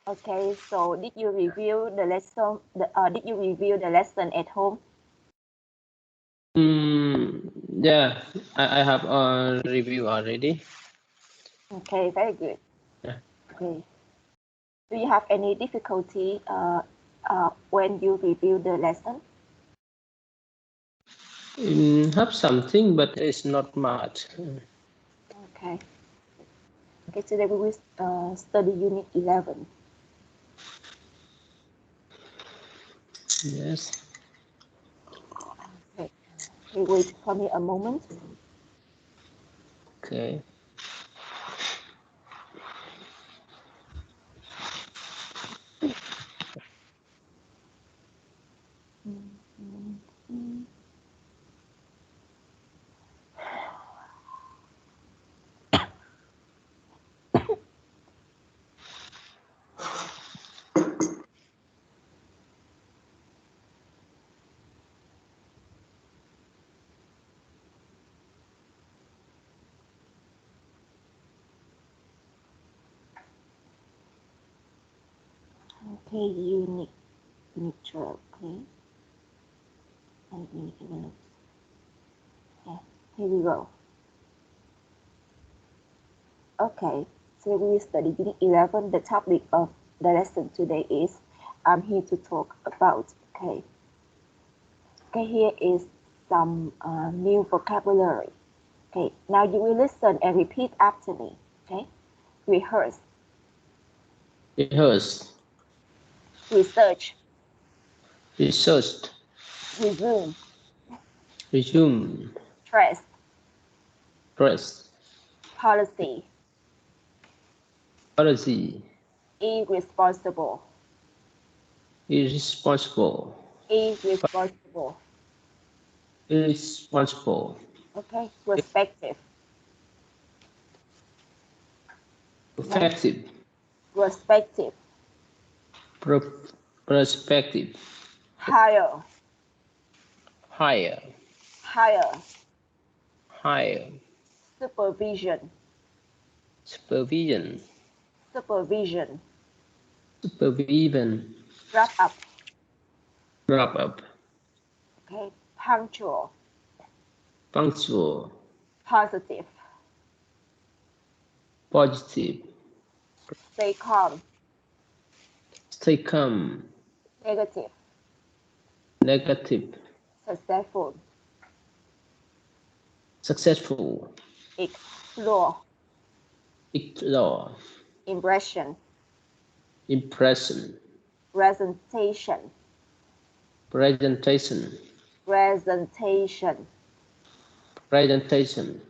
Okay, so did you review the lesson? Did you review the lesson at home? Yeah, I have a review already. Okay, very good. Yeah. Okay. Do you have any difficulty when you review the lesson? Have something, but it's not much. Okay. Okay, today we will study Unit 11. Yes. Okay. Okay, wait for me a moment. Okay. Okay, Unit 12. Okay. And Unit 11. Yeah, here we go. Okay, so we will study Unit 11. The topic of the lesson today is I'm here to talk about. Okay. Okay, here is some new vocabulary. Okay, now you will listen and repeat after me. Okay, rehearse, Rehearse. research, Researched. resume, Resume. trust, Press. policy, Policy. irresponsible, Irresponsible. irresponsible. Irresponsible. Okay, respective, next, Effective. respective, Perspective. higher, Higher. higher, Higher. supervision, Supervision. supervision, Supervision. wrap up. Wrap up. Okay, punctual, Punctual. positive, Positive. stay calm, Stay calm. negative, Negative. successful, Successful. explore, Ignore. impression, Impression. presentation, Presentation. presentation, Presentation.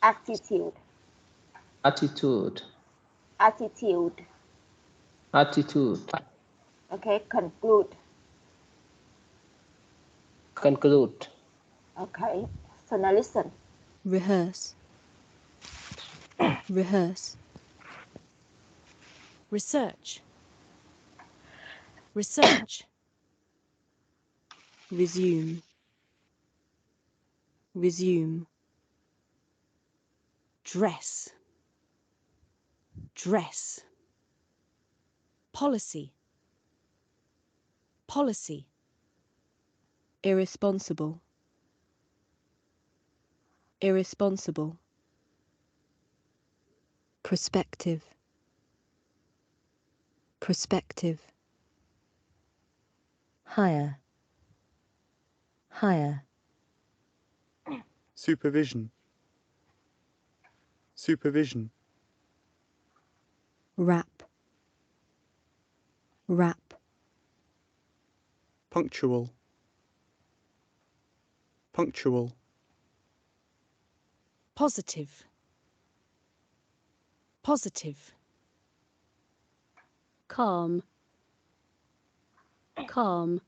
attitude, Attitude. attitude. Attitude. Okay, conclude. Conclude. Okay, so now listen. Rehearse. Rehearse. Research. Research. Resume. Resume. Dress. Dress. Policy. Policy. Irresponsible. Irresponsible. Prospective. Prospective. Higher. Higher. Supervision. Supervision. Wrap. Wrap. Punctual. Punctual. Positive. Positive. Calm. Calm.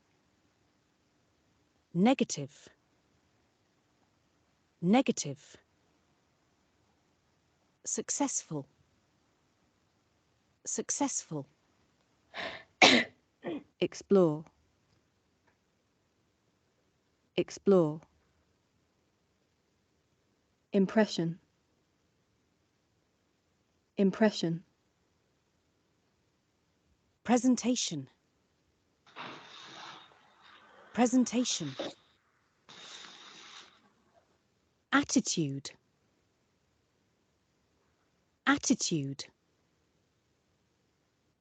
Negative. Negative. Successful. Successful. Explore. Explore. Impression. Impression. Presentation. Presentation. Attitude. Attitude.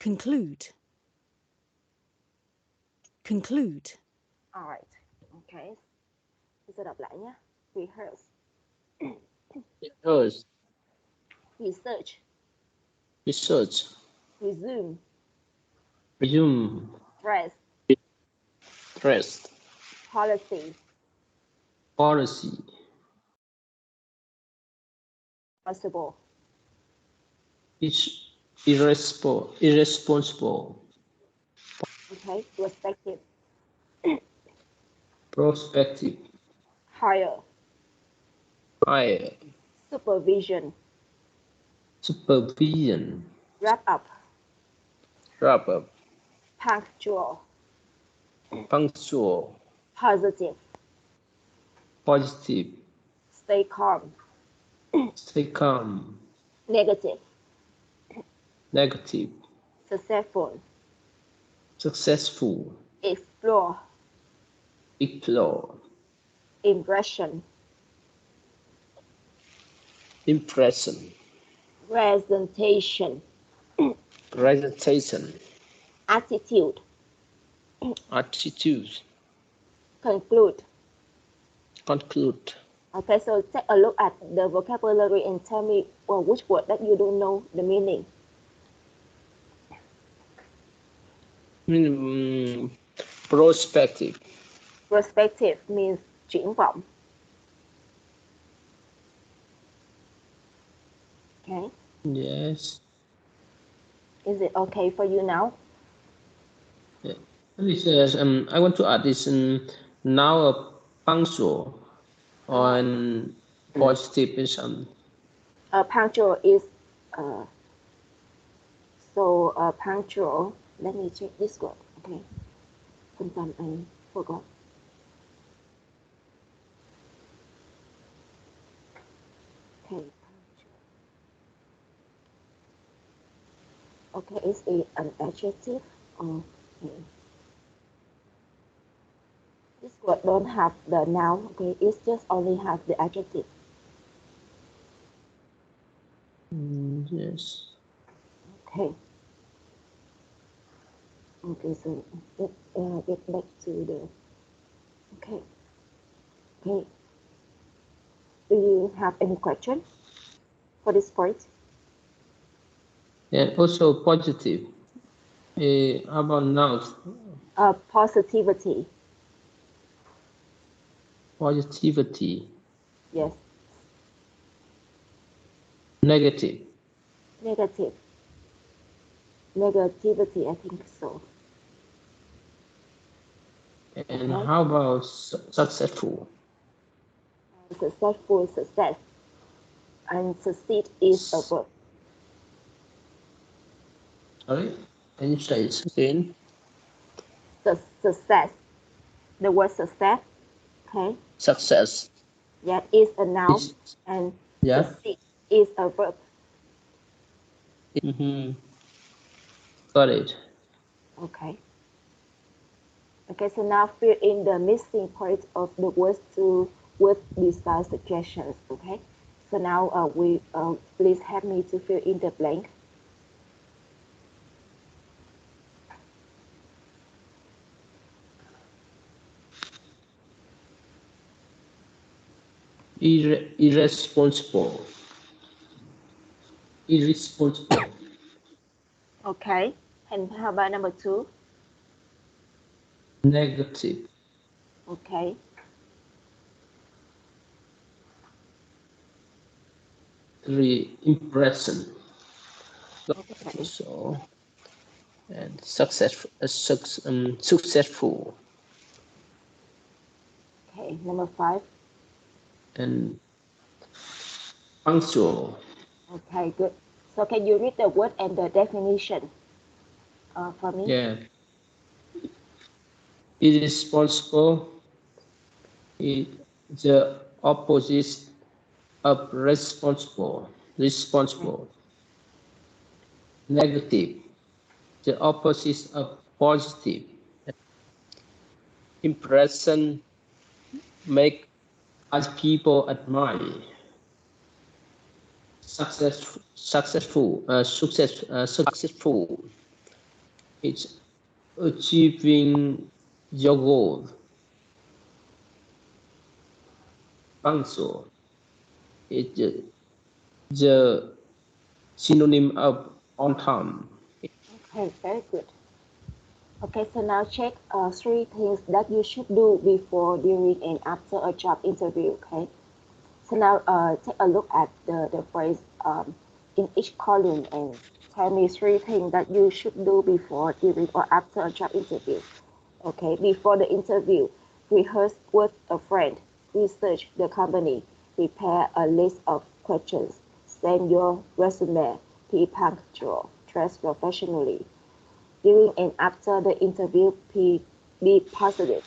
Conclude. Conclude. Alright, okay. Bây giờ đọc lại nhé. Rehearse, Rehearse, research, research, resume, resume, press, press, policy, policy, possible, irresponsible, okay, respective, prospective, higher, higher, supervision, supervision, wrap up, wrap up, punctual, punctual, positive, positive, stay calm, stay calm, negative, negative, successful, successful, explore, explore, impression, impression, presentation, presentation, attitude, attitude, conclude. conclude. Okay, so take a look at the vocabulary and tell me which word that you don't know the meaning. Prospective, Perspective means triển vọng. Okay, yes. is it okay for you now? Yeah. It says, I want to add this now a punctual on positive is Punctual is punctual. Let me check this word. Okay, sometimes I forgot. Okay, okay, it's an adjective. Okay. This word don't have the noun. Okay, it just only have the adjective. yes. Okay. Okay, so let's get back to the. Okay. Okay. Do you have any question for this point? And also positive. How about now? Positivity. Positivity. Yes. Negative. Negative. Negativity, I think so. And Okay. how about successful? Successful, success. And succeed is a verb. Sorry? Can you say it again? Success. The word success. Okay. Success. Yeah, is a noun Is, and yeah. succeed is a verb. Got it. Okay. Okay, so now fill in the missing part of the words with design suggestions. Okay. So now please help me to fill in the blank. Irresponsible. Irresponsible. Okay. And how about number 2? Negative. Okay. Impression. Okay. So, and successful. Successful. Okay. Number 5. And punctual. Okay, good. So can you read the word and the definition for me? Yeah. Irresponsible is the opposite of responsible. Responsible. Negative. the opposite of positive. Impression make us people admire. Successful. It's achieving your goal. Punctual. It's the synonym of on time. Okay, very good. Okay, so now check three things that you should do before, during, and after a job interview. Okay, so now take a look at the phrase in each column and tell me three things that you should do before, during, or after a job interview. Okay, before the interview, rehearse with a friend, research the company, prepare a list of questions, send your resume, be punctual, dress professionally. During and after the interview, be positive.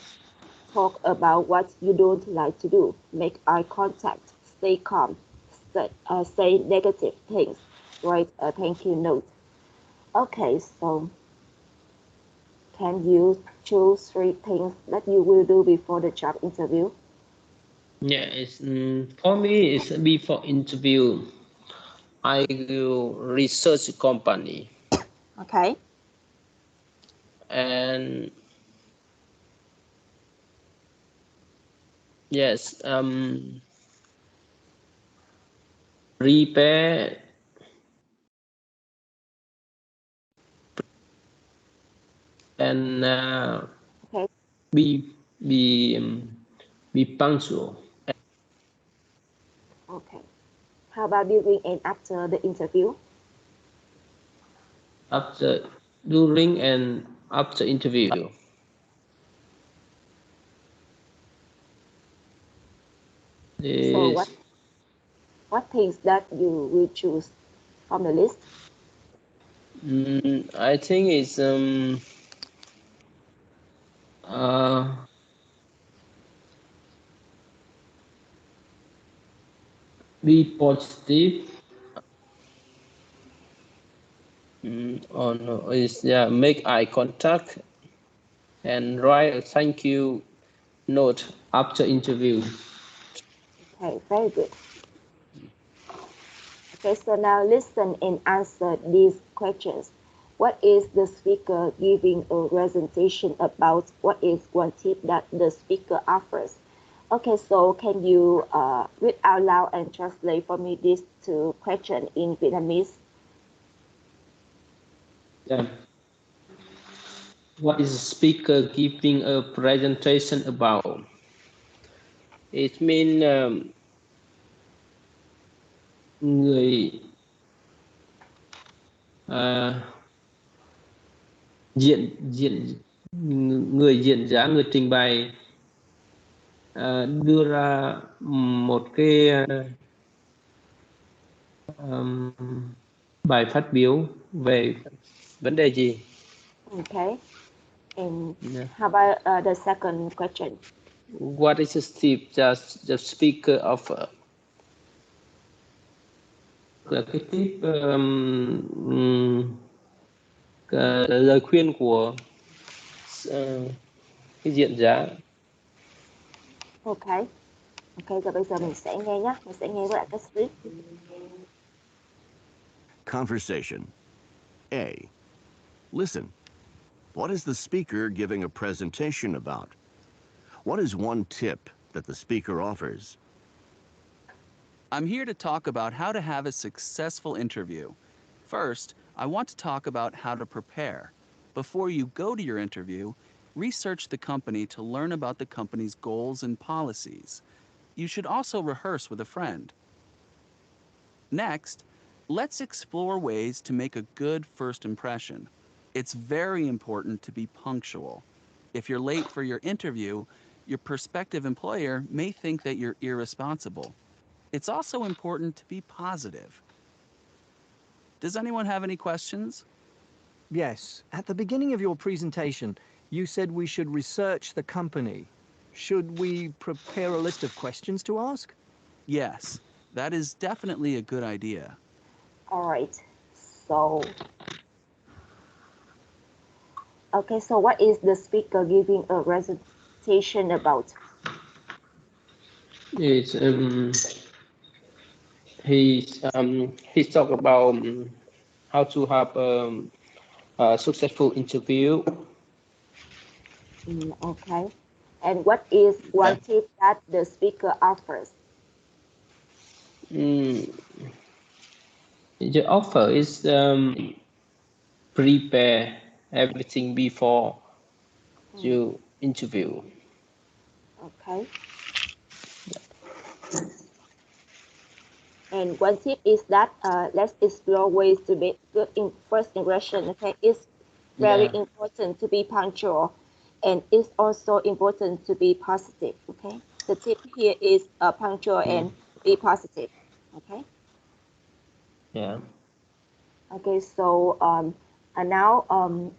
Talk about what you don't like to do. Make eye contact. Stay calm. Say negative things. Write a thank you note. Okay, so can you choose three things that you will do before the job interview? Yeah, for me, it's before interview. I will research the company Okay. and yes, prepare and Okay. be be be punctual. Okay. How about during and after the interview? After, during, and after interview. So Is what things that you will choose from the list? I think it's uh be positive. Oh no, is yeah, make eye contact and write a thank you note after interview. Okay, very good. Okay, so now listen and answer these questions. What is the speaker giving a presentation about? What is one tip that the speaker offers? Okay, so can you read out loud and translate for me these two questions in Vietnamese? Yeah. What is the speaker giving a presentation about? It means người à, diện diện người diễn giả, người trình bày đưa ra một cái bài phát biểu về vấn đề gì. Okay, and Yeah. how about the second question? What is the tip the speaker offer? Là cái tip lời khuyên của cái diễn giả. Okay, okay, giờ bây giờ mình sẽ nghe nhé, mình sẽ nghe với lại cái script. Conversation. A. Listen. What is the speaker giving a presentation about? What is one tip that the speaker offers? I'm here to talk about how to have a successful interview. First, I want to talk about how to prepare. Before you go to your interview, research the company to learn about the company's goals and policies. You should also rehearse with a friend. Next, let's explore ways to make a good first impression. It's very important to be punctual. If you're late for your interview, your prospective employer may think that you're irresponsible. It's also important to be positive. Does anyone have any questions? Yes. At the beginning of your presentation, you said we should research the company. Should we prepare a list of questions to ask? Yes, that is definitely a good idea. All right, so Okay, so what is the speaker giving a presentation about? It's he's talk about how to have a successful interview. Okay. And what is one tip that the speaker offers? The offer is prepare everything before you interview. Okay. And one tip is that let's explore ways to make good first impression. Okay, it's very Yeah. important to be punctual, and it's also important to be positive. Okay, the tip here is punctual and be positive. Okay. Yeah. Okay. So and now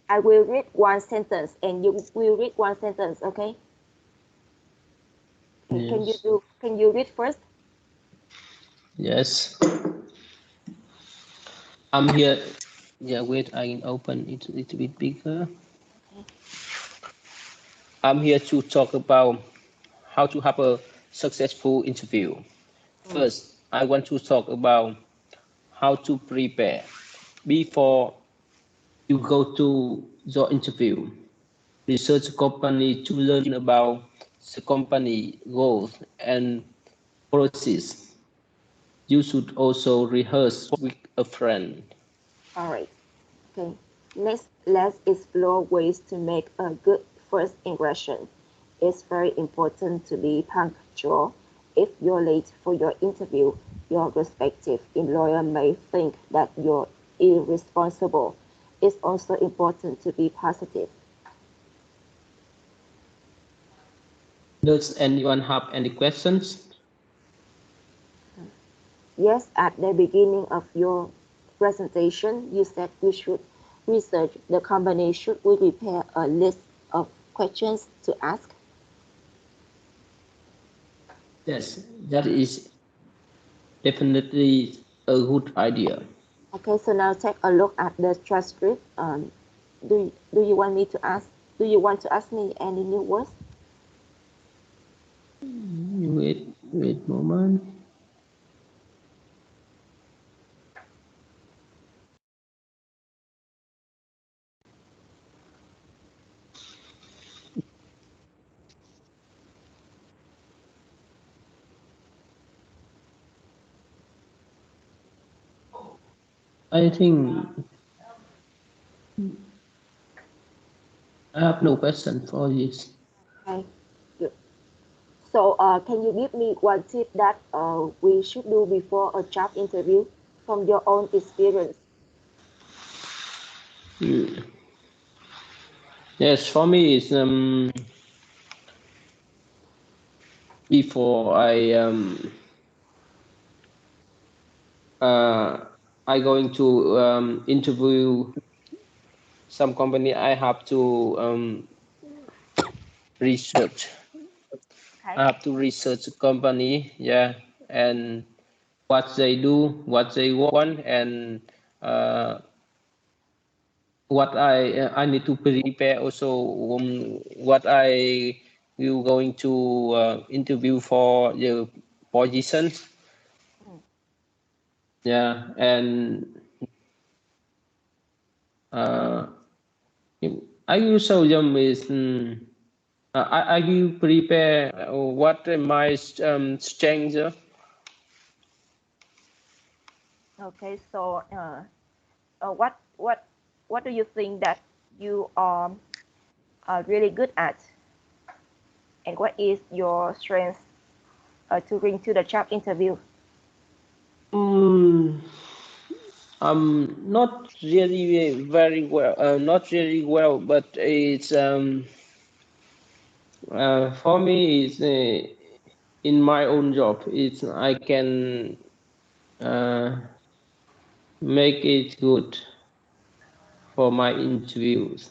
I will read one sentence, and you will read one sentence. Okay. Okay. Yes. Can you read first? Yes. I'm here. Yeah, wait, I can open it a little bit bigger. I'm here to talk about how to have a successful interview. First, I want to talk about how to prepare before you go to your interview. Research a company to learn about the company goals and policies. You should also rehearse with a friend. All right. Okay. Next, let's explore ways to make a good first impression. It's very important to be punctual. If you're late for your interview, your respective employer may think that you're irresponsible. It's also important to be positive. Does anyone have any questions? Yes, at the beginning of your presentation, you said you should research the company. Should we prepare a list of questions to ask? Yes, that is definitely a good idea. Okay, so now take a look at the transcript. Do you want me to ask? Do you want to ask me any new words? Wait moment. I think I have no question for this. Okay, good. So, can you give me one tip that we should do before a job interview from your own experience? Mm. Yes, for me it's before uh, I going to interview some company. I have to research. Okay. I have to research the company, yeah, and what they do, what they want, and uh, what I need to prepare also what I will going to interview for the positions. Yeah, and uh, I will show them is I will prepare what my strengths. Okay. So, what do you think that you are really good at, and what is your strength to bring to the job interview? Mm, not really very well, not really well, but it's for me it's in my own job. It's I can uh, make it good for my interviews.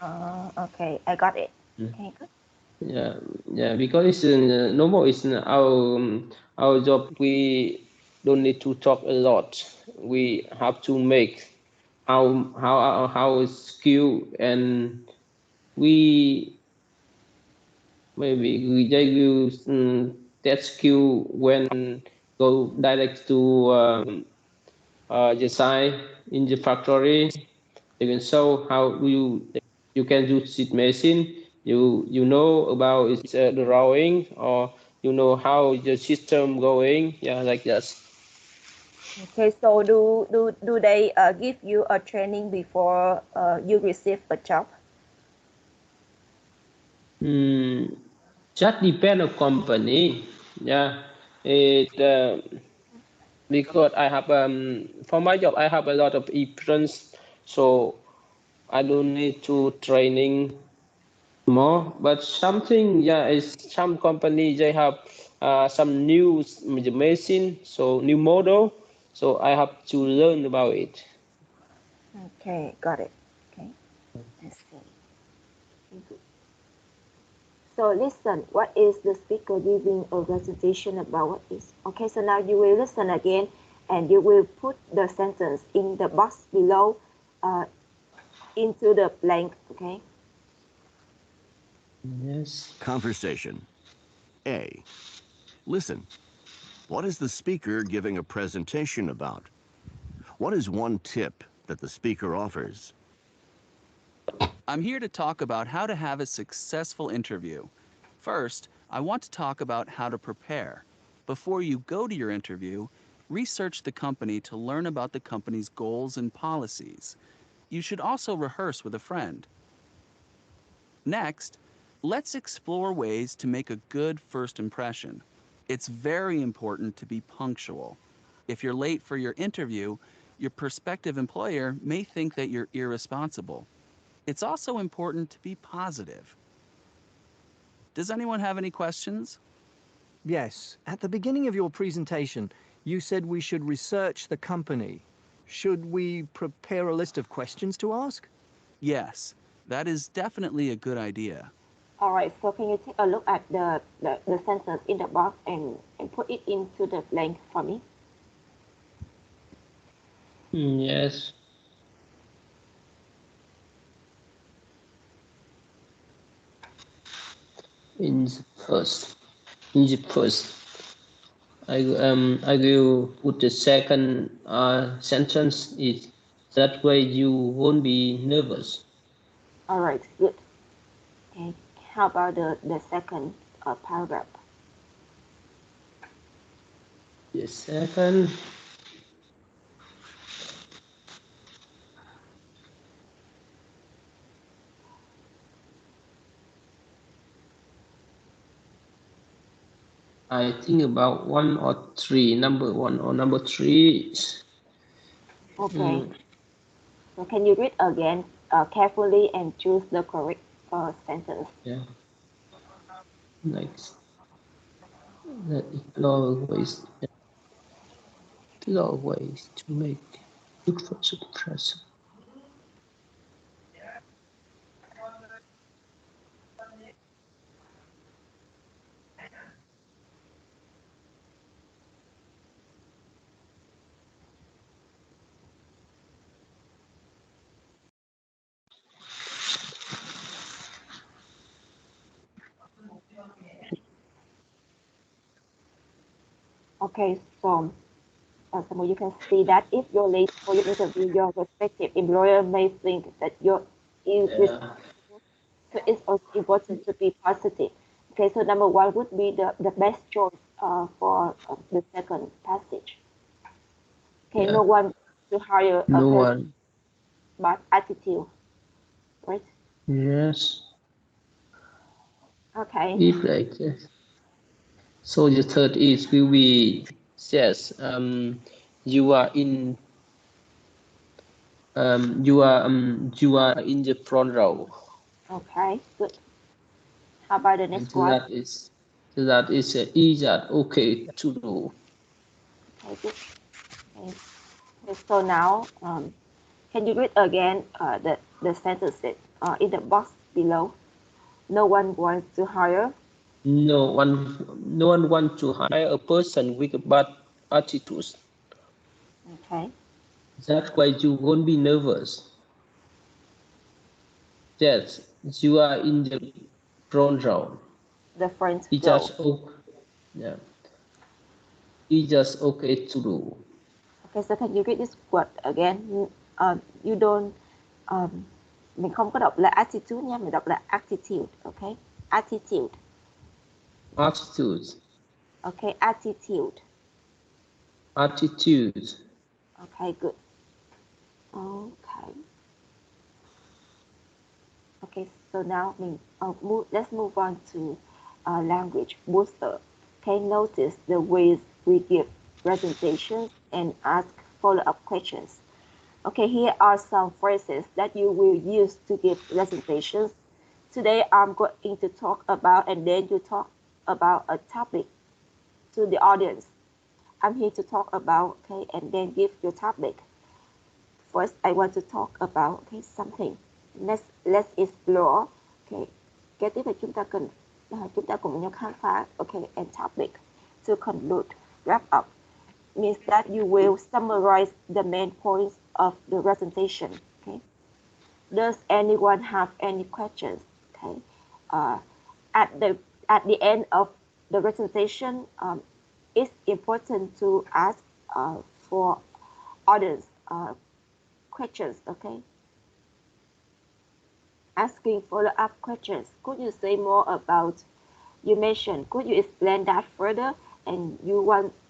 Okay, I got it. Mm. Okay, good. Yeah, yeah, because it's normal. It's our job. We don't need to talk a lot. We have to make how is skill, and we maybe they use that skill when go direct to design in the factory. You can show how you can do seed machine. You know about its drawing, or you know how the system going. Yeah, like that. Okay, so do they give you a training before you receive a job? Just depend on company. Yeah, it because I have for my job I have a lot of experience, so I don't need to training more. But something, yeah, is some company they have some new machine, so new model, so I have to learn about it. Okay, got it. Okay, let's see. So listen, what is the speaker giving a presentation about what is? Okay, so now you will listen again and you will put the sentence in the box below into the blank, okay? Yes. Conversation. A. Listen. What is the speaker giving a presentation about? What is one tip that the speaker offers? I'm here to talk about how to have a successful interview. First, I want to talk about how to prepare. Before you go to your interview, research the company to learn about the company's goals and policies. You should also rehearse with a friend. Next, let's explore ways to make a good first impression. It's very important to be punctual. If you're late for your interview, your prospective employer may think that you're irresponsible. It's also important to be positive. Does anyone have any questions? Yes, at the beginning of your presentation, you said we should research the company. Should we prepare a list of questions to ask? Yes, that is definitely a good idea. All right, so can you take a look at the sentence in the box and put it into the blank for me? Yes. In the first, I will put the second sentence. Is that way you won't be nervous. All right, good. Okay, how about the second paragraph? The second. I think about one or three, number one or number three. Okay, so can you read again carefully and choose the correct sentence? Yeah. Next. That explore ways to make good first impression. Okay, so so you can see that if you're late for your interview, your prospective employer may think that you're irresponsible. So it's also important to be positive. Okay, so number one would be the best choice for the second passage. Okay, Yeah. no one to hire a No person one. bad attitude, right? Yes. Okay, If like this. So the third is will be yes. You are in you are in the front row. okay, good. How about the And next one? that is that okay to do. Okay, good. Okay, okay, so now can you read again the sentences in the box below? No one wants to hire. No one wants to hire a person with a bad attitude. Okay. That's why you won't be nervous. Yes, you are in the front row. The front It's row. just yeah. It's just okay to do. Okay, so can you read this word again? You don't mình không có đọc là attitude nha, mình đọc là attitude, okay? Attitude. Attitude. Okay, attitude. Attitude. Okay, good. Okay. Okay, so now let's move on to language booster. Okay, notice the ways we give presentations and ask follow-up questions. Okay, here are some phrases that you will use to give presentations. Today I'm going to talk about, and then you talk about a topic to the audience. I'm here to talk about, okay, and then give your topic. First, I want to talk about, okay, something. Let's explore. Okay, kế tiếp là chúng ta cùng nhau khám phá. Okay, and topic to conclude, wrap up means that you will summarize the main points of the presentation. Okay, does anyone have any questions? Okay, at the end of the presentation, it's important to ask for audience questions. Okay, asking follow-up questions. Could you say more about? You mentioned. Could you explain that further? And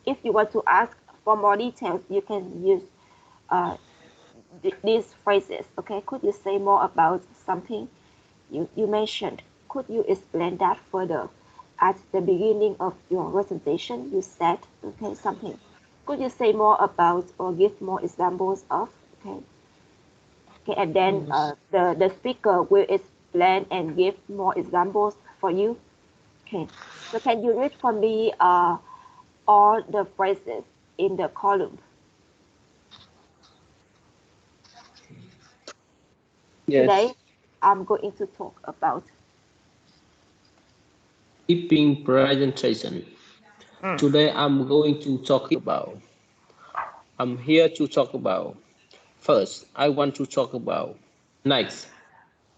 if you want to ask for more details, you can use these phrases. Okay, could you say more about something you mentioned? Could you explain that further? At the beginning of your presentation, you said, okay, something. Could you say more about or give more examples of? Okay. Okay, and then the speaker will explain and give more examples for you. Okay, so can you read for me all the phrases in the column? Yes. Today, I'm going to talk about Giving presentation. Today I'm going to talk about. I'm here to talk about. First, I want to talk about. Next,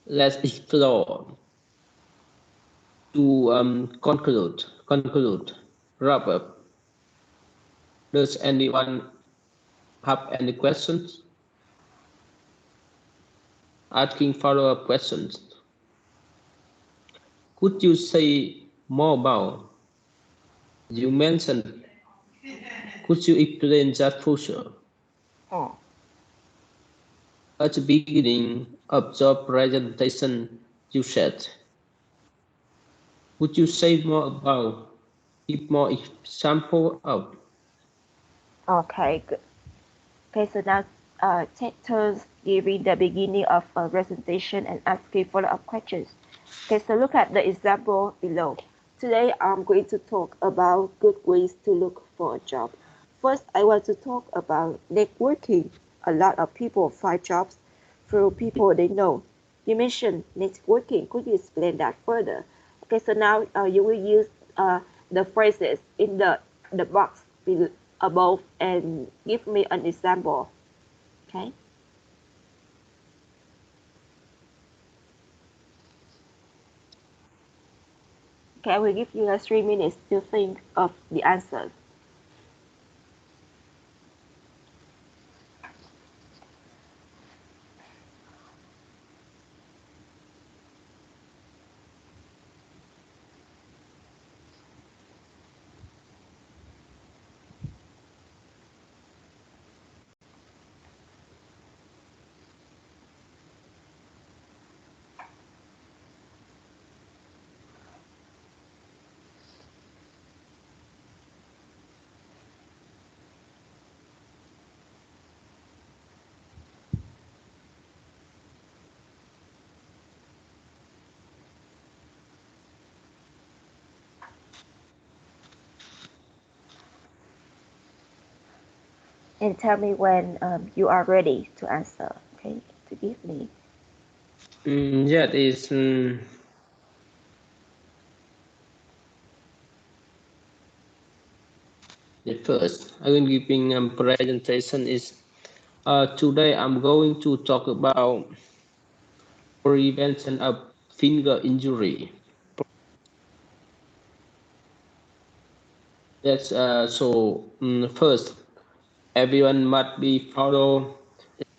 let's explore. To conclude, wrap up. Does anyone have any questions? Asking follow-up questions. Could you say more about? You mentioned. Could you explain that procedure? At the beginning of your presentation, you said. Would you say more about? Give more example of. Okay, good. Okay, so now take turns giving the beginning of a presentation and asking follow-up questions. Okay, so look at the example below. Today, I'm going to talk about good ways to look for a job. First, I want to talk about networking. A lot of people find jobs through people they know. You mentioned networking. Could you explain that further? Okay, so now you will use the phrases in the box above and give me an example. Okay. Okay, I will give you 3 minutes to think of the answers. And tell me when you are ready to answer, okay, to give me. That is. The first, I will giving presentation is Today I'm going to talk about prevention of finger injury. Yes, first, everyone must be follow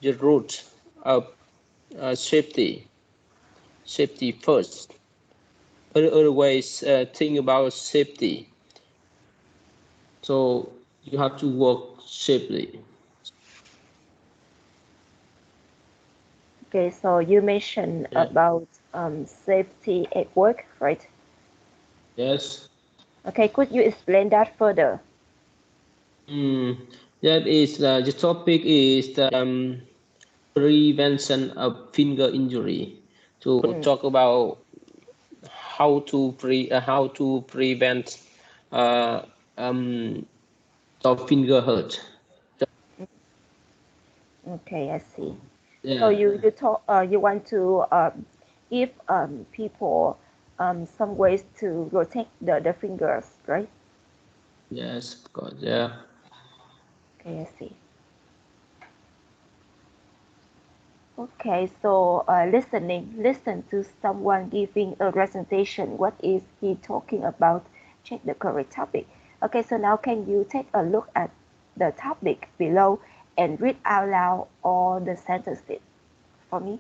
the rules of safety. Safety first. Always think about safety. So you have to work safely. Okay, so you mentioned Yeah. about safety at work, right? Yes. Okay, could you explain that further? That is the topic is the prevention of finger injury. To talk about how to prevent uh, um, the finger hurt. Okay, I see. So Yeah. you want to give people some ways to rotate the fingers, right? Yes, of course. Yeah. Okay, I see. Okay, so listen to someone giving a presentation. What is he talking about? Check the correct topic. Okay, so now can you take a look at the topic below and read out loud all the sentences for me?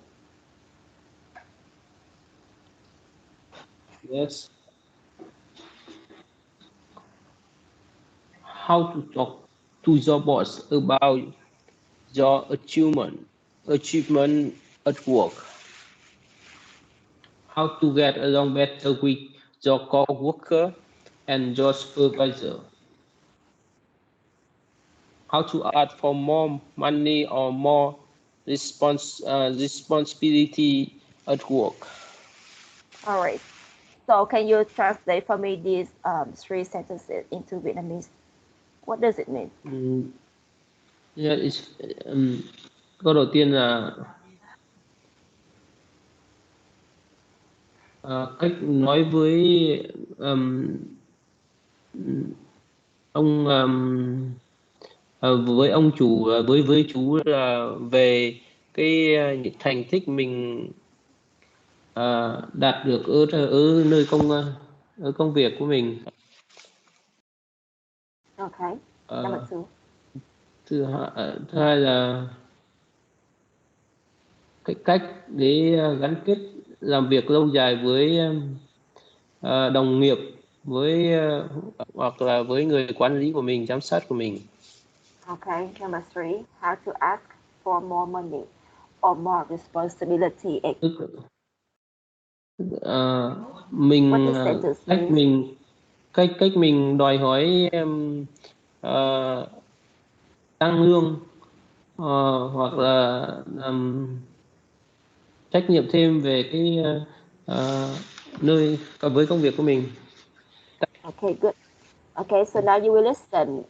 Yes. How to talk to your boss about your achievement at work. How to get along better with your co-worker and your supervisor. How to ask for more money or more responsibility at work. All right. So can you translate for me these three sentences into Vietnamese? What does it mean? Yeah, câu đầu tiên là cách nói với um, ông với ông chủ với chú là về cái những thành tích mình đạt được ở nơi ở công việc của mình. Okay. Number Ờ, two. thứ hai là cái cách để gắn kết làm việc lâu dài với đồng nghiệp với hoặc là với người quản lý của mình, giám sát của mình. Okay. Number three. How to ask for more money or more responsibility. Ờ, What mình this sentence cách means? mình cách mình đòi hỏi ờ, tăng lương hoặc là trách nhiệm thêm về cái nơi với công việc của mình. Okay, good. Okay, so now you will listen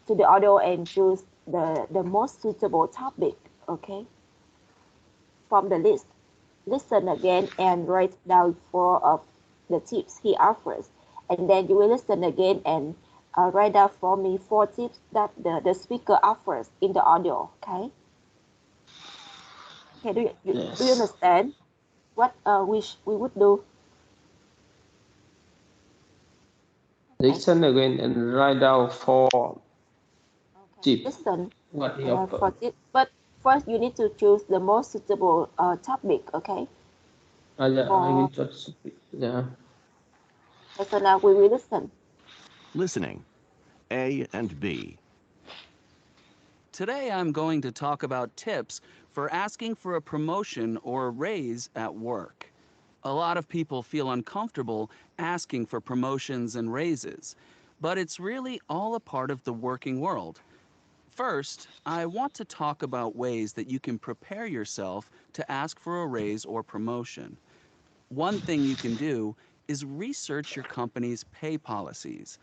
to the audio and choose the most suitable topic, okay, from the list. Listen again and write down four of the tips he offers. And then you will listen again and write down for me four tips that the speaker offers in the audio, okay? Okay, Yes. do you understand what we would do? Listen again and write down for Okay, tips. listen What he for offered. tips, but first you need to choose the most suitable topic, okay? Yeah, I For will just yeah. okay, so now we will listen. Listening. A and B. Today I'm going to talk about tips for asking for a promotion or a raise at work. A lot of people feel uncomfortable asking for promotions and raises, but it's really all a part of the working world. First, I want to talk about ways that you can prepare yourself to ask for a raise or promotion. One thing you can do is research your company's pay policies.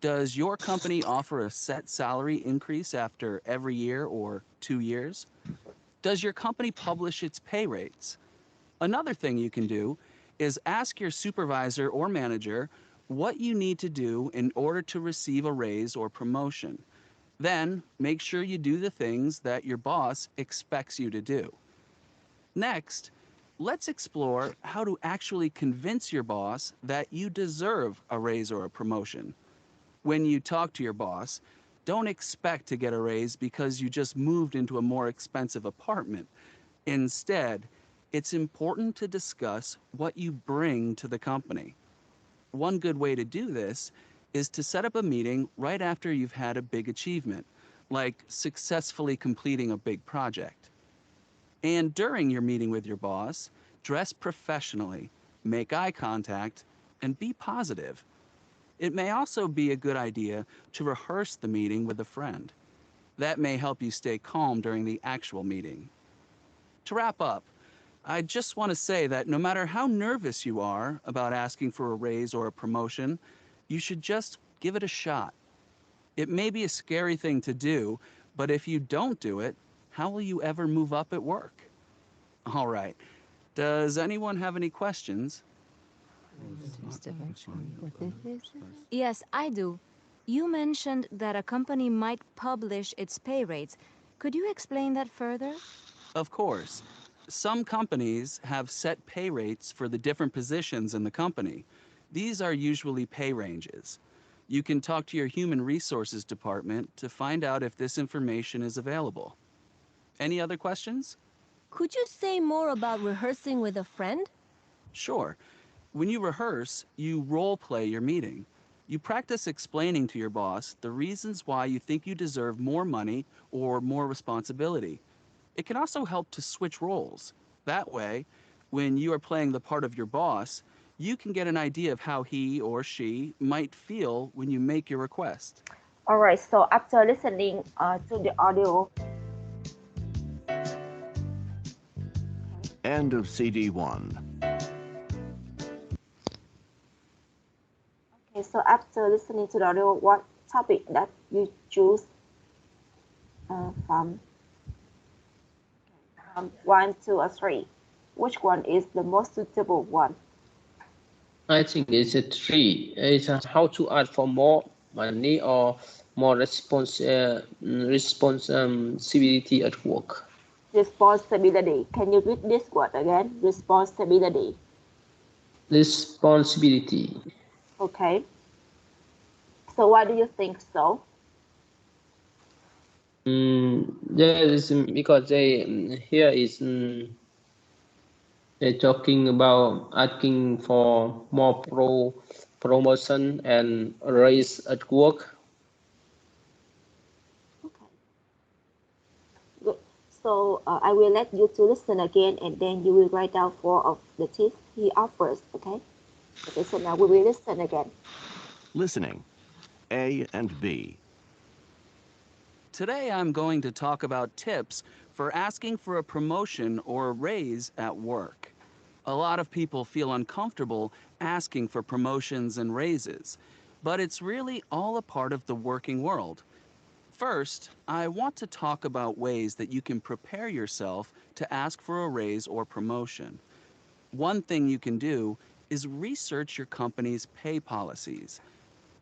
Does your company offer a set salary increase after every year or 2 years? Does your company publish its pay rates? Another thing you can do is ask your supervisor or manager what you need to do in order to receive a raise or promotion. Then make sure you do the things that your boss expects you to do. Next, let's explore how to actually convince your boss that you deserve a raise or a promotion. When you talk to your boss, don't expect to get a raise because you just moved into a more expensive apartment. Instead, it's important to discuss what you bring to the company. One good way to do this is to set up a meeting right after you've had a big achievement, like successfully completing a big project. And during your meeting with your boss, dress professionally, make eye contact, and be positive. It may also be a good idea to rehearse the meeting with a friend. That may help you stay calm during the actual meeting. To wrap up, I just want to say that no matter how nervous you are about asking for a raise or a promotion, you should just give it a shot. It may be a scary thing to do, but if you don't do it, how will you ever move up at work? All right. Does anyone have any questions? Yes, I do. You mentioned that a company might publish its pay rates. Could you explain that further? Of course. Some companies have set pay rates for the different positions in the company. These are usually pay ranges. You can talk to your human resources department to find out if this information is available. Any other questions? Could you say more about rehearsing with a friend? Sure. When you rehearse, you role play your meeting. You practice explaining to your boss the reasons why you think you deserve more money or more responsibility. It can also help to switch roles. That way, when you are playing the part of your boss, you can get an idea of how he or she might feel when you make your request. All right, so after listening to the audio. End of CD1. Okay, so after listening to the audio, what topic that you choose from 1, 2, or 3? Which one is the most suitable one? I think it's a 3. It's how to ask for more money or more responsibility at work. Responsibility. Can you read this word again? Responsibility. Responsibility. Okay. So why do you think so? Yes, because here is they're talking about asking for more promotion and raise at work. Okay. Good. So I will let you to listen again, and then you will write down 4 of the tips he offers. Okay. Okay. So now we will listen again. Listening. A and B. Today I'm going to talk about tips for asking for a promotion or a raise at work. A lot of people feel uncomfortable asking for promotions and raises, but it's really all a part of the working world. First, I want to talk about ways that you can prepare yourself to ask for a raise or promotion. One thing you can do is research your company's pay policies.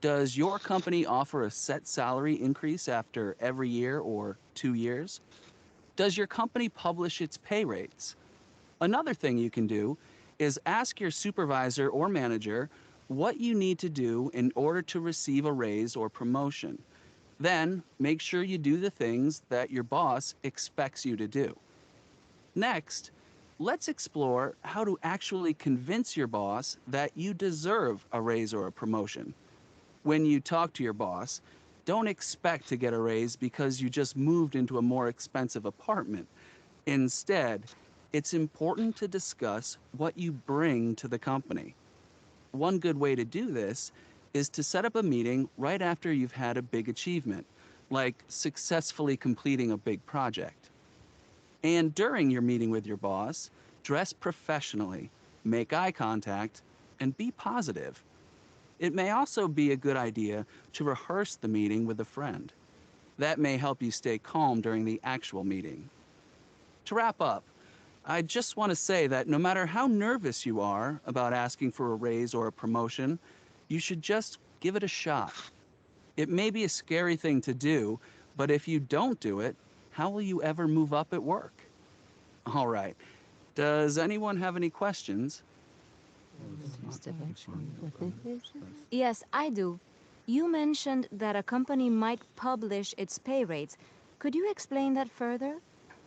Does your company offer a set salary increase after every year or 2 years? Does your company publish its pay rates? Another thing you can do is ask your supervisor or manager what you need to do in order to receive a raise or promotion. Then, make sure you do the things that your boss expects you to do. Next, let's explore how to actually convince your boss that you deserve a raise or a promotion. When you talk to your boss, don't expect to get a raise because you just moved into a more expensive apartment. Instead, it's important to discuss what you bring to the company. One good way to do this is to set up a meeting right after you've had a big achievement, like successfully completing a big project. And during your meeting with your boss, dress professionally, make eye contact, and be positive. It may also be a good idea to rehearse the meeting with a friend. That may help you stay calm during the actual meeting. To wrap up, I just want to say that no matter how nervous you are about asking for a raise or a promotion, you should just give it a shot. It may be a scary thing to do, But if you don't do it, how will you ever move up at work? All right. Does anyone have any questions? Yes, I do. You mentioned that a company might publish its pay rates. Could you explain that further?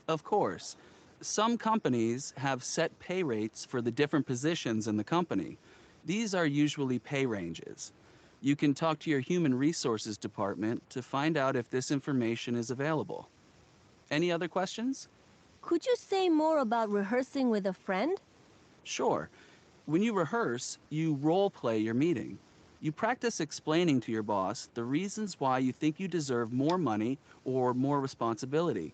Of course. Some companies have set pay rates for the different positions in the company. These are usually pay ranges. You can talk to your human resources department to find out if this information is available. Any other questions? Could you say more about rehearsing with a friend? Sure. When you rehearse, you role play your meeting. You practice explaining to your boss the reasons why you think you deserve more money or more responsibility.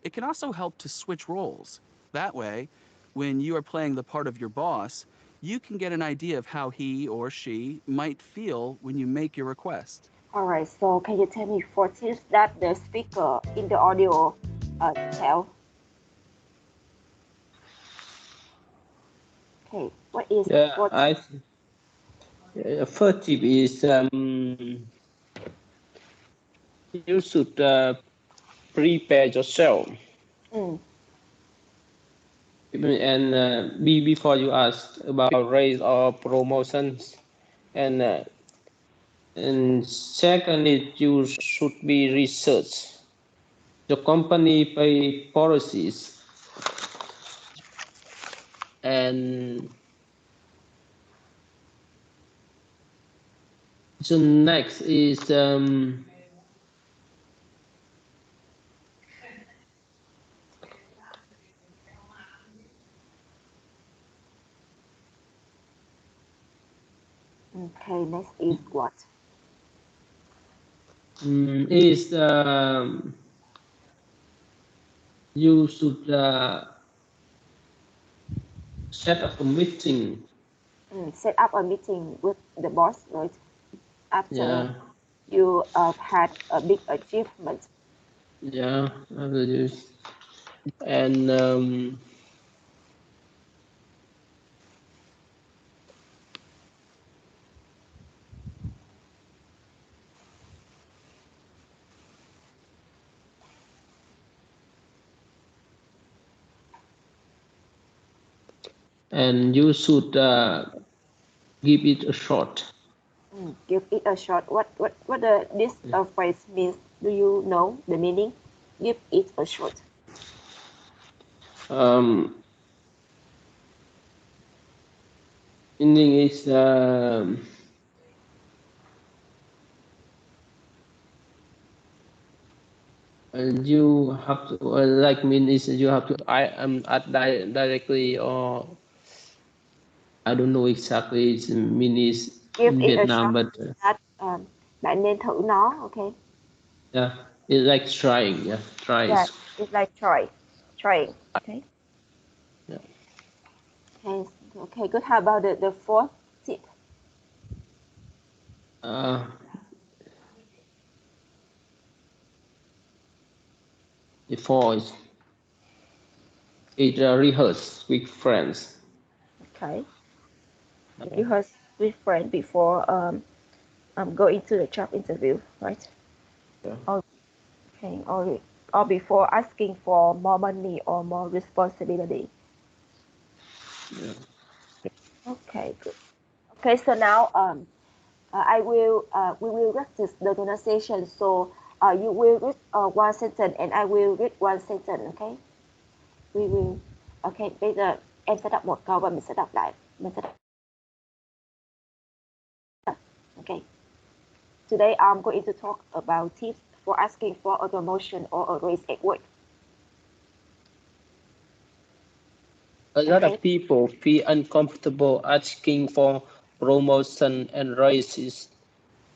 It can also help to switch roles. That way, when you are playing the part of your boss, you can get an idea of how he or she might feel when you make your request. All right, so can you tell me 4 tips that the speaker in the audio tell? Okay, what is Yeah, what? first tip is you should prepare yourself Mm, and be before you ask about raise or promotions, and secondly, you should be research the company pay policies, and the next is okay, next is what? is you should set up a meeting. Set up a meeting with the boss, right? After Yeah, you had a big achievement. yeah, I will use. And you should give it a shot. Give it a shot. What this phrase means? Do you know the meaning? Give it a shot. Meaning is you have to like mean is you have to add directly, or I don't know exactly its mean is Give in it a Vietnam, shot. but That bạn nên thử nó, okay? yeah, it's like trying. Yeah, Yeah, tries. it's like trying. Okay. Yeah. Okay. Okay. Good. How about the fourth tip? Before it rehearse with friends. Okay. Rehearse with friend before going to the job interview, right? Yeah. Okay. Or before asking for more money or more responsibility. Yeah. Okay. Good. Okay. So now I will we will practice the pronunciation. So you will read one sentence and I will read one sentence. Okay. We will. Okay. Bây giờ em sẽ đọc một câu và mình sẽ đọc lại. Mình sẽ đọc. Okay. Today I'm going to talk about tips for asking for a promotion or a raise at work. A lot Okay. of people feel uncomfortable asking for promotion and raises,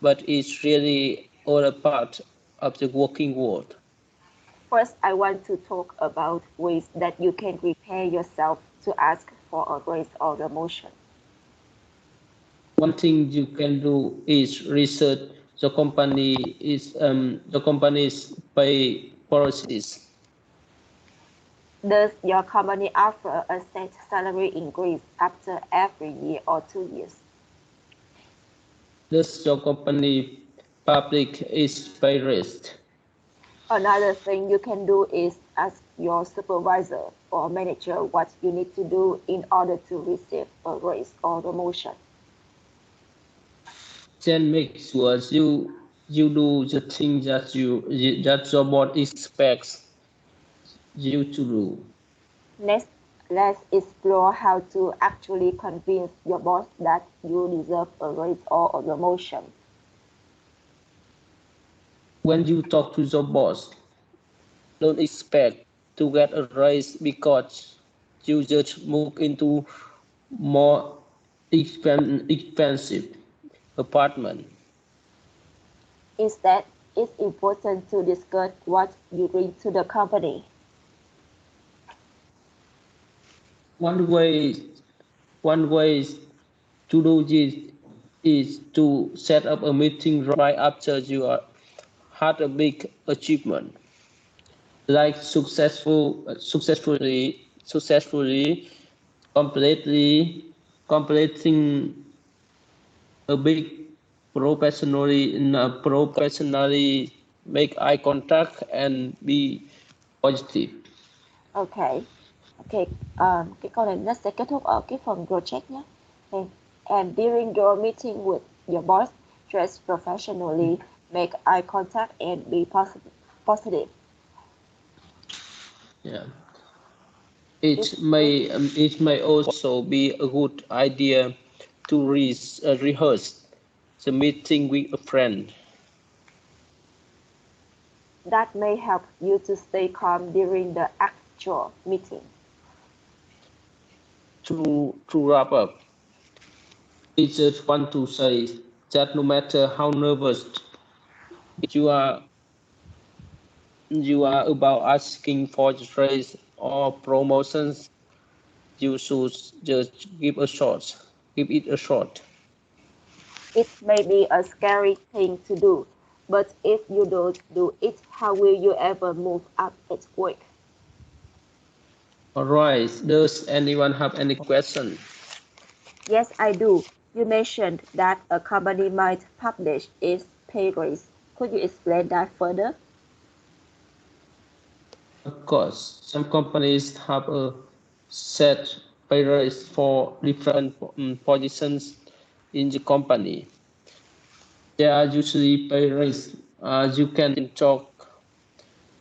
but it's really all a part of the working world. First, I want to talk about ways that you can prepare yourself to ask for a raise or promotion. One thing you can do is research the company's pay policies. Does your company offer a set salary increase after every year or 2 years? Does your company public its pay raise? Another thing you can do is ask your supervisor or manager what you need to do in order to receive a raise or promotion. Then make sure you do the thing that that your boss expects you to do. Next, let's explore how to actually convince your boss that you deserve a raise or a promotion. When you talk to your boss, don't expect to get a raise because you just move into more expensive apartment. Instead, it's important to discuss what you bring to the company. One way one way to do this is to set up a meeting right after you had a big achievement, like successfully completing a big professionally make eye contact and be positive. Okay. Okay, cái câu này nó sẽ kết thúc ở cái phần project nhé. Okay. And during your meeting with your boss, dress professionally, make eye contact and be positive. Yeah. It may also be a good idea to rehearse the meeting with a friend. That may help you to stay calm during the actual meeting. To wrap up, I just want to say that no matter how nervous you are about asking for raise or promotions, you should just give it a shot. It may be a scary thing to do, but if you don't do it, how will you ever move up at work? All right. Does anyone have any questions? Yes, I do. You mentioned that a company might publish its pay raise. Could you explain that further? Of course, some companies have a set pay raise for different positions in the company. There are usually pay raise. You can talk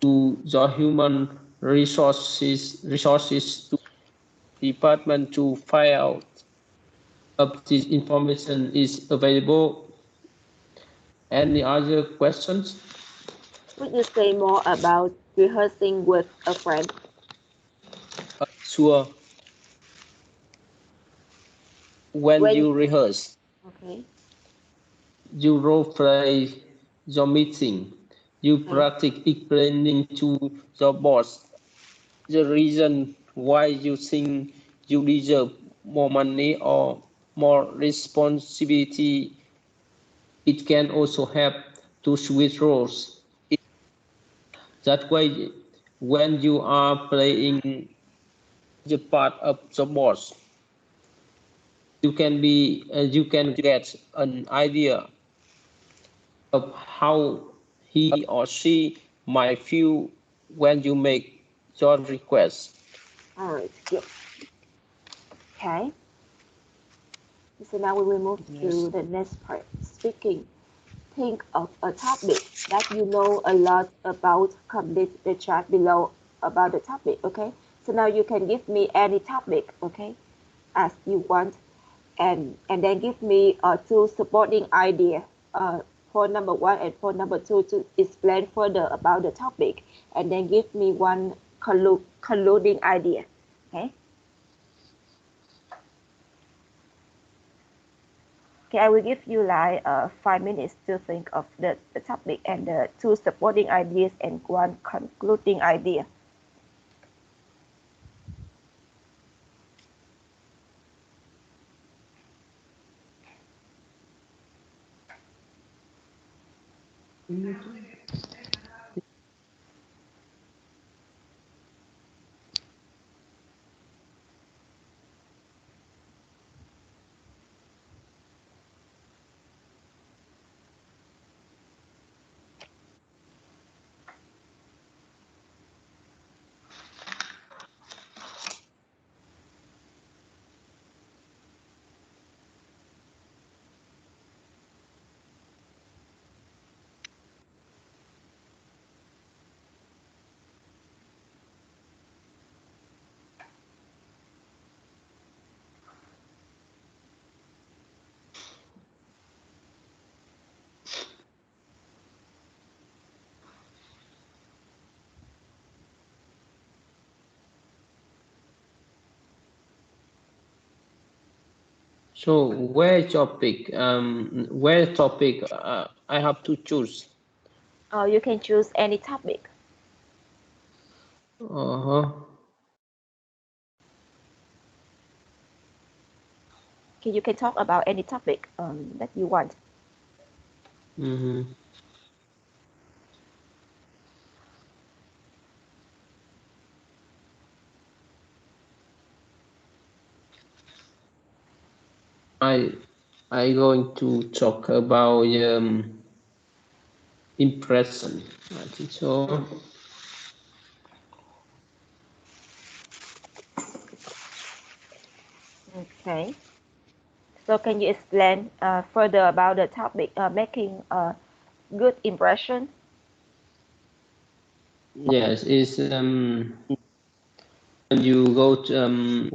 to your human resources department to find out if this information is available. Any other questions? Could you say more about rehearsing with a friend? Sure. When you rehearse, Okay. you role play your meeting. You practice explaining to your boss the reason why you think you deserve more money or more responsibility. It can also help to switch roles. That way, when you are playing the part of the boss, you can get an idea of how he or she might feel when you make your request. All right, good. Okay. So now we will move to the next part. Speaking. Think of a topic that you know a lot about. Complete the chart below about the topic. Okay. So now you can give me any topic. Okay, as you want, and then give me two supporting idea. Point number one and point number two to explain further about the topic, and then give me one concluding idea. Okay. Okay, I will give you like 5 minutes to think of the topic and the two supporting ideas and one concluding idea. So where topic? Where topic? I have to choose. Or you can choose any topic. Uh-huh. Okay, you can talk about any topic that you want. Mm-hmm. I going to talk about impression. I think so. Okay. So can you explain further about the topic making a good impression? Yes, it's when you go to,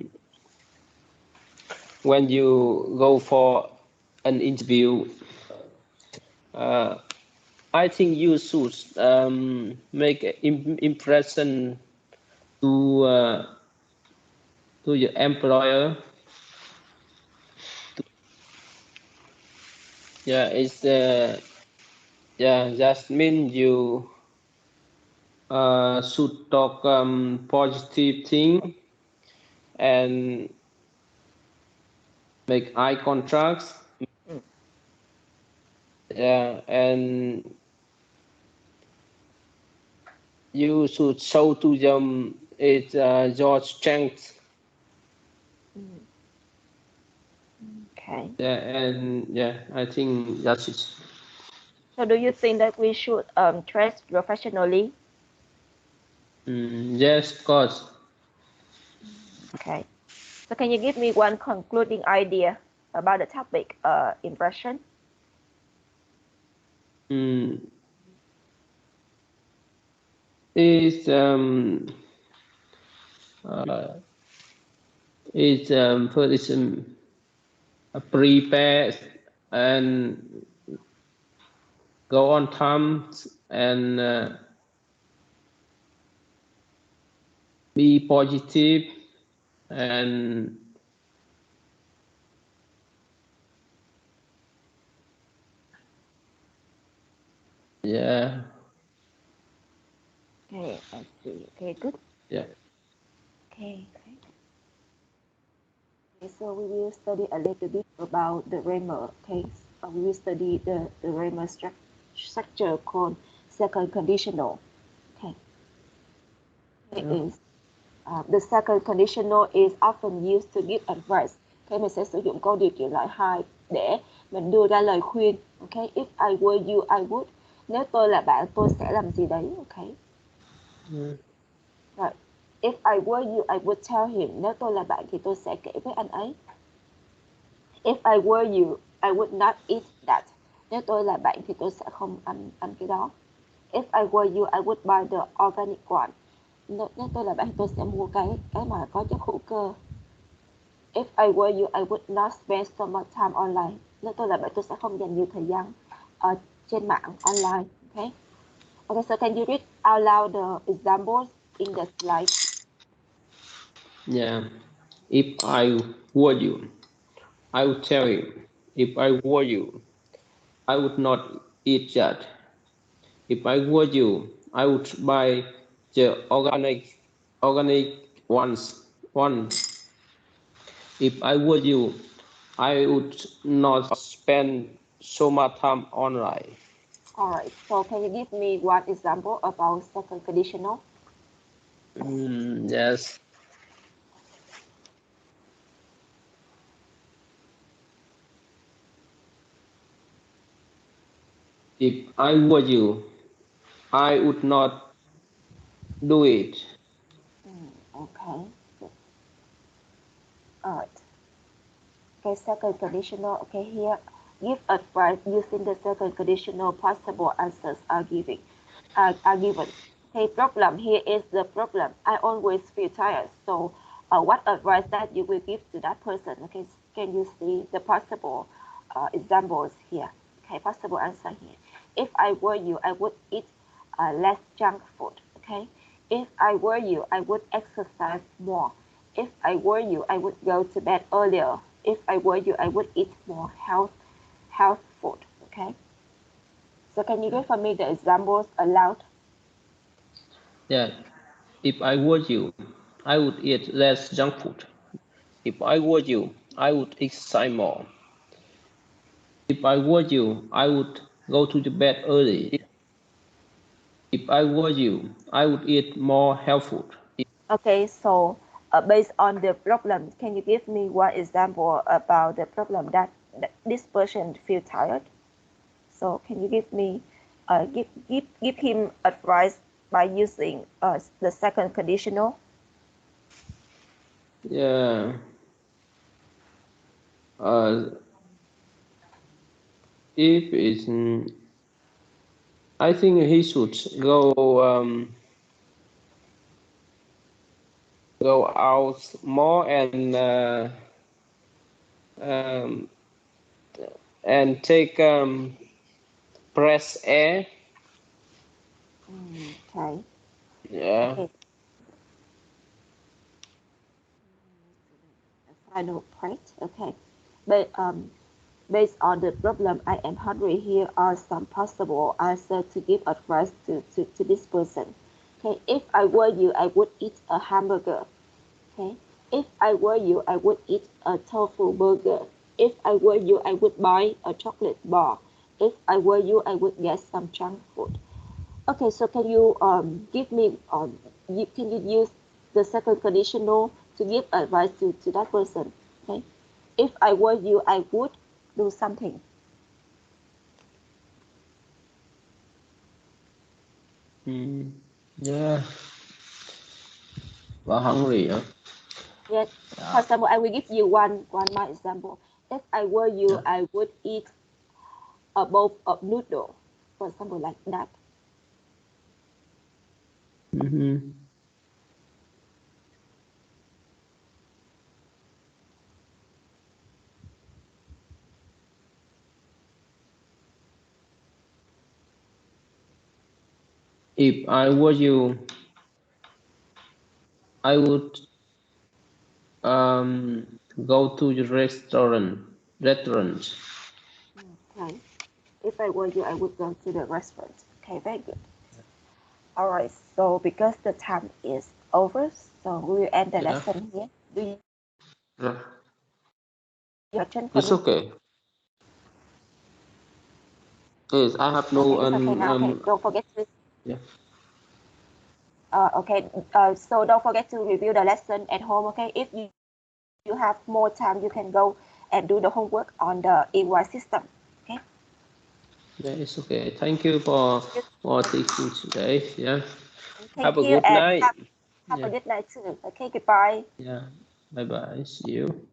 when you go for an interview. I think you should make an impression to to your employer. Yeah, it's yeah, just mean you should talk positive thing and make eye contact. Yeah, and you should show to them it's your strength. Okay. Yeah, and yeah, I think that's it. So do you think that we should dress professionally? Yes, of course. Okay. So can you give me one concluding idea about the topic impression? Mm, is uh, first is prepare and go on time and be positive and yeah, Okay, I see. Okay, good. yeah. Okay. Okay, so we will study a little bit about the grammar. Okay, we will study the grammar structure called second conditional. Okay, it is the second conditional is often used to give advice. Okay, mình sẽ sử dụng câu điều kiện loại 2 để mình đưa ra lời khuyên. Okay, if I were you, I would. Nếu tôi là bạn, tôi sẽ làm gì đấy. Okay. Rồi, if I were you, I would tell him. Nếu tôi là bạn thì tôi sẽ kể với anh ấy. If I were you, I would not eat that. Nếu tôi là bạn thì tôi sẽ không ăn cái đó. If I were you, I would buy the organic one. Nếu tôi là bạn thì tôi sẽ mua cái mà có chất hữu cơ. If I were you, I would not spend so much time online. Nếu tôi là bạn tôi sẽ không dành nhiều thời gian trên mạng online. Okay. Okay, so can you read out loud the examples in the slide? Yeah. If I were you, I would tell you. If I were you, I would not eat that. If I were you, I would buy the organic ones. One. If I were you, I would not spend so much time online. All right. So can you give me one example about second conditional? Yes. If I were you, I would not do it. Okay. All right. Okay, second conditional. Okay, here, give advice using the second conditional. Possible answers are given. Okay, problem. Here is the problem. I always feel tired. So, what advice that you will give to that person? Okay, can you see the possible examples here? Okay, possible answer here. If I were you, I would eat less junk food. Okay, if I were you, I would exercise more. If I were you, I would go to bed earlier. if I were you, I would eat more health food. Okay. So can you give for me the examples aloud? Yeah. If I were you, I would eat less junk food. If I were you, I would exercise more. If I were you, I would go to the bed early. If I were you, I would eat more healthy food. Okay, so based on the problem, can you give me one example about the problem that this person feel tired? So can you give me give him advice by using the second conditional? Yeah. If it's, I think he should go out more and take fresh air. Okay. Yeah. Okay. Final point. Okay. But based on the problem, I am hungry. Here are some possible answers to give advice to this person. Okay. If I were you, I would eat a hamburger. Okay. If I were you, I would eat a tofu burger. If I were you, I would buy a chocolate bar. If I were you, I would get some junk food. Okay, so can you give me can you use the second conditional to give advice to that person? Okay. If I were you, I would do something. Yeah. Well, hungry. Huh? Yes. For example, I will give you one more example. If I were you, I would eat a bowl of noodle, for example, like that. Mm-hmm. If I were you, I would go to the restaurant. Okay. If I were you, I would go to the restaurant. Okay, very good. All right. So because the time is over, so we will end the Yeah. lesson here. Do you Yeah. have a question for It's me? okay. Yes, I have no Okay, it's okay now. Okay, don't forget to. yeah. Okay. So don't forget to review the lesson at home. Okay. If you have more time, you can go and do the homework on the EY system. Okay. Yeah, it's okay. Thank you for teaching today. Yeah. Thank Have a you, good and night. have a Yeah. good night too. Okay. Goodbye. Yeah. Bye bye. See you.